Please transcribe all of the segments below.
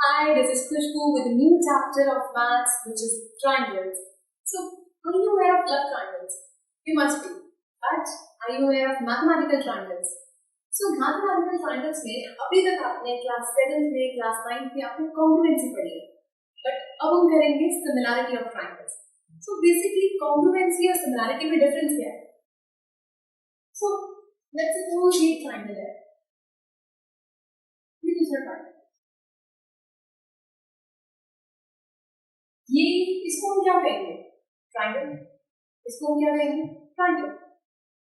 Hi, this is Khushbu with a new chapter of maths, which is triangles. So, are you aware of love triangles? You must be. But are you aware of mathematical triangles? So, mathematical triangles में अभी तक आपने class 7 में, class 9 में आपने congruency पढ़ी है. But अब हम करेंगे similarity of triangles. So, basically congruency और सिमिलैरिटी में डिफरेंस क्या है? So, let's suppose ये ट्रायंगल है. ये दूसरा ट्रायंगल. ये इसको हम क्या कहेंगे? ट्रायंगल. इसको हम क्या कहेंगे? ट्रायंगल.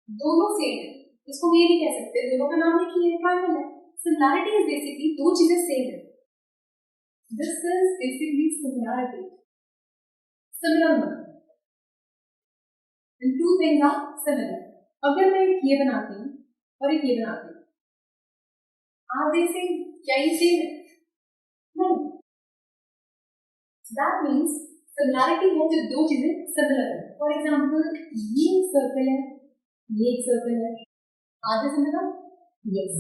दोनों सेम है. इसको हम ये नहीं कह सकते दोनों का नाम एक ही है, ट्रायंगल है. सिमिलैरिटी इज बेसिकली दो चीजें सेम है. This is basically similarity. Similar होना. And two things are similar. अगर मैं एक ये बनाती हूँ और एक ये बनाती हूँ, आर दे सेम? क्या ये सेम है? नहीं. That means similarity है जो दो चीजें सिमिलर है. फॉर एग्जाम्पल ये एक सर्कल है, ये एक सर्कल है. आधे सिमिलर? यस.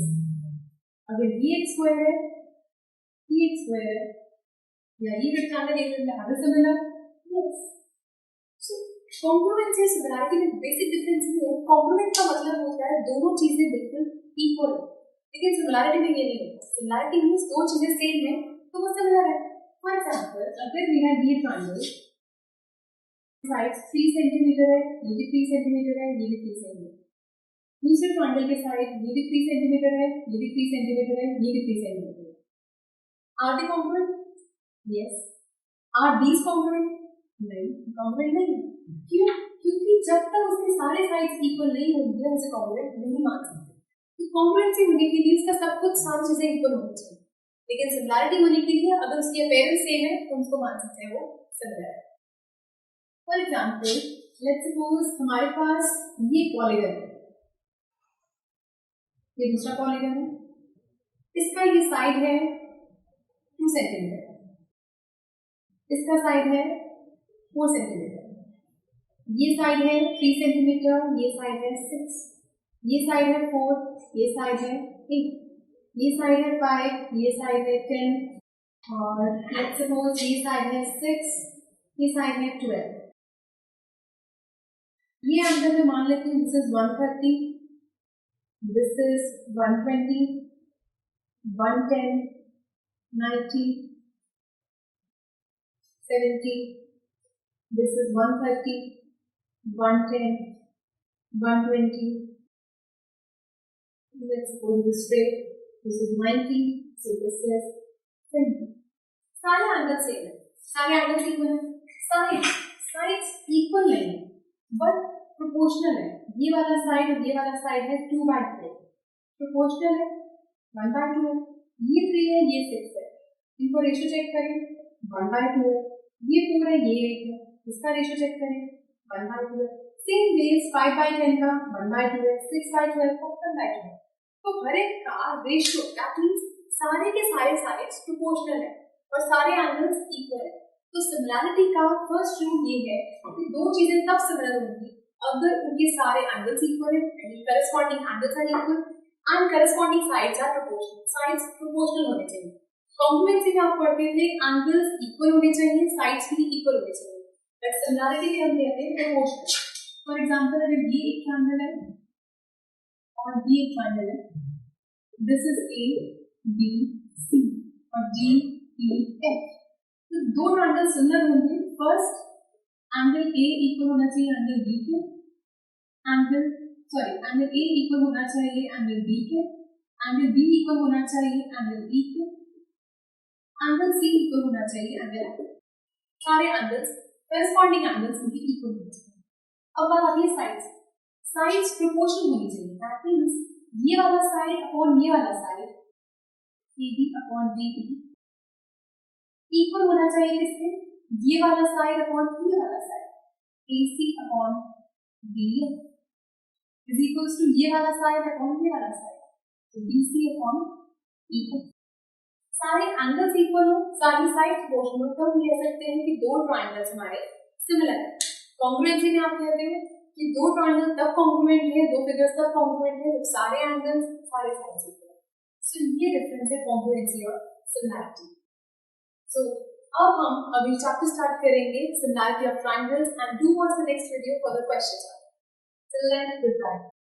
अगर ये एक स्क्वायर है, ये एक स्क्वायर है, या ये रेक्टेंगल है, आधे सिमिलर? यस. सो कॉन्ग्रुएंसी सिमिलरिटी में बेसिक डिफरेंस ये है. कॉन्ग्रुएंट का मतलब होता है दोनों चीजें बिल्कुल इक्वल है, लेकिन सिमिलरिटी में ये नहीं होता. सिमिलरिटी मींस दो चीजें सेम है तो वो सिमिलर है. फॉर एग्जाम्पल अगर मेरा ये ट्रायंगल साइड 3 सेंटीमीटर है, ये भी 3 सेंटीमीटर है, ये भी 3 सेंटीमीटर. दूसरे ट्रायंगल के साइड ये भी 3 सेंटीमीटर है, ये भी 3 सेंटीमीटर है, ये भी 3 सेंटीमीटर है. Are they congruent? Yes. Are these congruent? नहीं, कॉन्ग्रुएंट नहीं. क्यों? क्योंकि जब तक उसके सारे साइड्स इक्वल नहीं होंगे उसे कॉन्ग्रुएंट नहीं मान सकते. तो कॉन्ग्रुएंसी होने के लिए उसका सब कुछ सारी चीजें इक्वल होनी चाहिए. लेकिन सिमिलैरिटी होने के लिए अगर उसके पेरेंट्स सेम है तो उसको मान सकते हैं वो सिमिलर है. फॉर एग्जाम्पल लेट्स सपोज हमारे पास ये पॉलीगन है, ये दूसरा पॉलीगन है. इसका ये साइड है 2 सेंटीमीटर, इसका साइड है 4 सेंटीमीटर, ये साइड है 3 सेंटीमीटर, ये साइड है 6, ये साइड है 4, ये साइड है 8, ये साइड है 5, ये साइड है 10, और लेट्स सपोज ये साइड है 6, ये साइड है 12. ये एंगल में मान लेते हैं this is 130, this is 120, 110, 90, 70, this is 130, 110, 120. Let's suppose this straight. This is 90, so this is 70. सारे एंगल सेम है. सारे एंगल इक्वल है. साइड्स इक्वल नहीं है बट प्रोपोर्शनल है. ये वाला साइड और ये वाला साइड है 2/3. प्रोपोर्शनल है 1/2 है. ये 3 है, ये 6 है. इनको रेशियो चेक करें 1/2 है. ये 4 है, ये 8 है. इसका रेशियो चेक करें 1/2 है. सेम वेज 5/10 का 1/2 है, 6/12 का 1/2 है. तो हर एक का रेशियो दैट मींस सारे के सारे साइड्स प्रोपोर्शनल है और सारे एंगल्स इक्वल है. तो सिमिलैरिटी का फर्स्ट रूल ये है कि दो चीजें तब सिमिलर होंगी अगर उनके सारे एंगल्स इक्वल है, यानी corresponding angles are equal and corresponding sides are proportional. Sides proportional होने चाहिए. कॉन्ग्रुएंसी में आप पढ़ते थे एंगल्स इक्वल होने चाहिए, साइड्स भी इक्वल होने चाहिए. बट सिमिलैरिटी में हम कहते हैं प्रोपोर्शनल. फॉर एग्जांपल अगर ये एक ट्रायंगल है और ये एक ट्रायंगल है, this is A B C और डी ई एफ. तो दो ट्रायंगल सिमिलर होंगे. फर्स्ट एंगल ए इक्वल होना चाहिए एंगल बी के, एंगल ए इक्वल होना चाहिए एंगल बी के, एंगल बी इक्वल होना चाहिए एंगल ई के, एंगल सी इक्वल होना चाहिए एंगल एफ. सारे एंगल्स करस्पॉन्डिंग एंगल्स उनके इक्वल होने चाहिए. अब बात आती है साइड्स. साइड्स प्रोपोर्शनल होनी चाहिए. दैट मींस ये वाला साइड अपॉन ये वाला side AB upon BB equal होना चाहिए किससे? ये वाला साइड अपॉन ये वाला side AC upon BF is equals to ये वाला साइड अपॉन ये वाला साइड तो BC अपॉन EF. सारे एंगल्स इक्वल हो, सारी साइड्स प्रोपोर्शनल हो, तो हम कह सकते हैं कि दो ट्रायंगल्स हमारे सिमिलर है. कॉन्ग्रुएंसी में आप कहते हो कि दो ट्रायंगल तब कॉन्ग्रुएंट है, दो फिगर्स तब कॉन्ग्रुएंट है जब सारे एंगल्स सारे साइड्स इक्वल है. सो ये डिफरेंस है कॉन्ग्रुएंसी और सिमिलैरिटी. So अब हम अभी चैप्टर स्टार्ट करेंगे similarity of triangles and do watch the next video for the questions. Till then, goodbye.